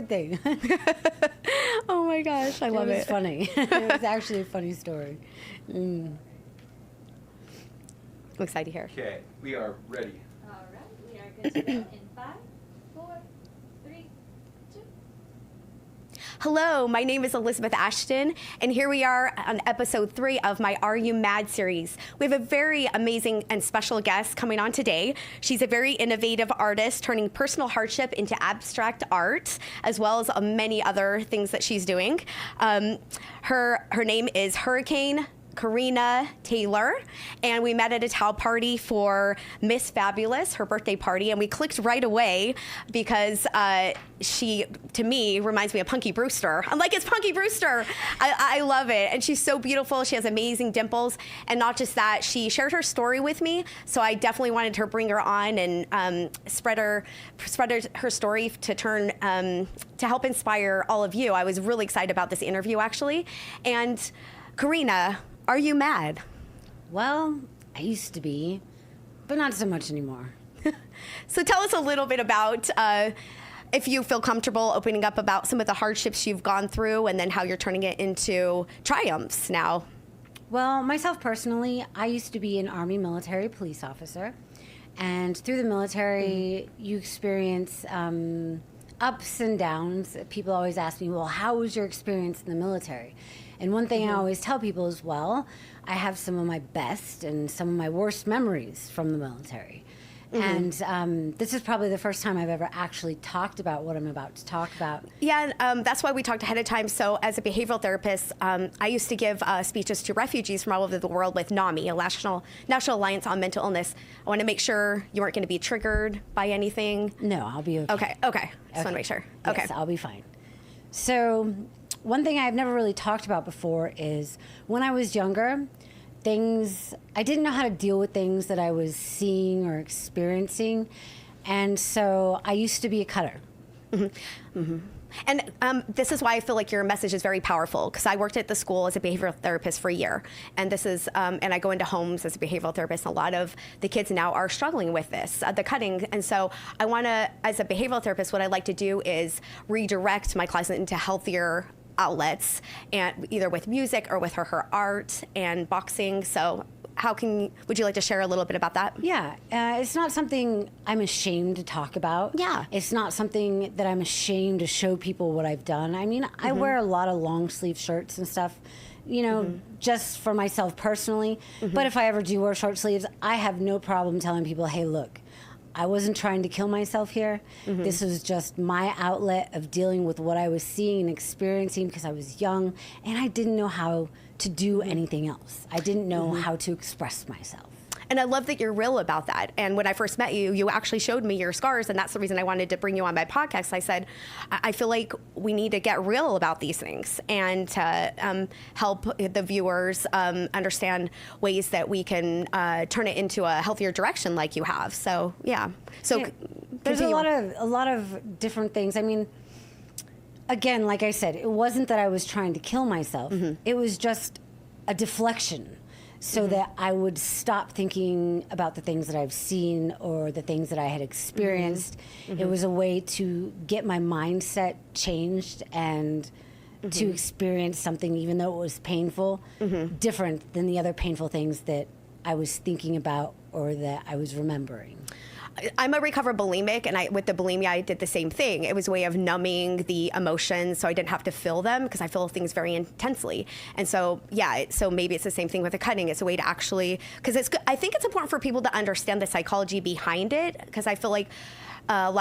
good thing. Oh my gosh, I love it. It was funny. It was actually a funny story. I'm excited to hear. Okay, we are ready. All right, we are good to go in 5, 4, 3, 2. Hello, my name is Elizabeth Ashton, and here we are on episode 3 of my Are You Mad series. We have a very amazing and special guest coming on today. She's a very innovative artist, turning personal hardship into abstract art, as well as many other things that she's doing. Her name is Hurricane Karina Taylor, and we met at a Tao party for Miss Fabulous, her birthday party, and we clicked right away because she, to me, reminds me of Punky Brewster. I'm like, it's Punky Brewster. I love it, and she's so beautiful. She has amazing dimples, and not just that, she shared her story with me, so I definitely wanted to bring her on and spread her story to turn to help inspire all of you. I was really excited about this interview, actually, and Karina, are you mad? Well, I used to be, but not so much anymore. So tell us a little bit about, if you feel comfortable opening up about some of the hardships you've gone through and then how you're turning it into triumphs now. Well, myself personally, I used to be an Army military police officer. And through the military, you experience ups and downs. People always ask me, well, how was your experience in the military? And one thing I always tell people is, well, I have some of my best and some of my worst memories from the military. And this is probably the first time I've ever actually talked about what I'm about to talk about. Yeah, that's why we talked ahead of time. So as a behavioral therapist, I used to give speeches to refugees from all over the world with NAMI, a National Alliance on Mental Illness. I want to make sure you weren't going to be triggered by anything. No, I'll be okay. Okay. Just want to make sure. Okay. Yes, I'll be fine. So one thing I've never really talked about before is when I was younger, I didn't know how to deal with things that I was seeing or experiencing. And so I used to be a cutter. And this is why I feel like your message is very powerful, because I worked at the school as a behavioral therapist for a year. And this is, and I go into homes as a behavioral therapist. And a lot of the kids now are struggling with this, the cutting. And so I want to, as a behavioral therapist, what I like to do is redirect my clients into healthier outlets, and either with music or with her art and boxing. So would you like to share a little bit about that? Yeah, it's not something I'm ashamed to talk about. Yeah. It's not something that I'm ashamed to show people what I've done. I mean, I wear a lot of long sleeve shirts and stuff, you know, just for myself personally. But if I ever do wear short sleeves, I have no problem telling people, hey, look, I wasn't trying to kill myself here. This was just my outlet of dealing with what I was seeing and experiencing because I was young and I didn't know how to do anything else. I didn't know how to express myself. And I love that you're real about that. And when I first met you, you actually showed me your scars, and that's the reason I wanted to bring you on my podcast. I said, I feel like we need to get real about these things and to help the viewers understand ways that we can turn it into a healthier direction like you have. So, yeah. So yeah, there's a lot of different things. I mean, again, like I said, it wasn't that I was trying to kill myself. It was just a deflection so that I would stop thinking about the things that I've seen or the things that I had experienced. It was a way to get my mindset changed and to experience something, even though it was painful, different than the other painful things that I was thinking about or that I was remembering. I'm a recovered bulimic, and with the bulimia, I did the same thing. It was a way of numbing the emotions so I didn't have to feel them, because I feel things very intensely. And so, yeah, so maybe it's the same thing with the cutting. It's a way to actually, because I think it's important for people to understand the psychology behind it, because I feel like a lot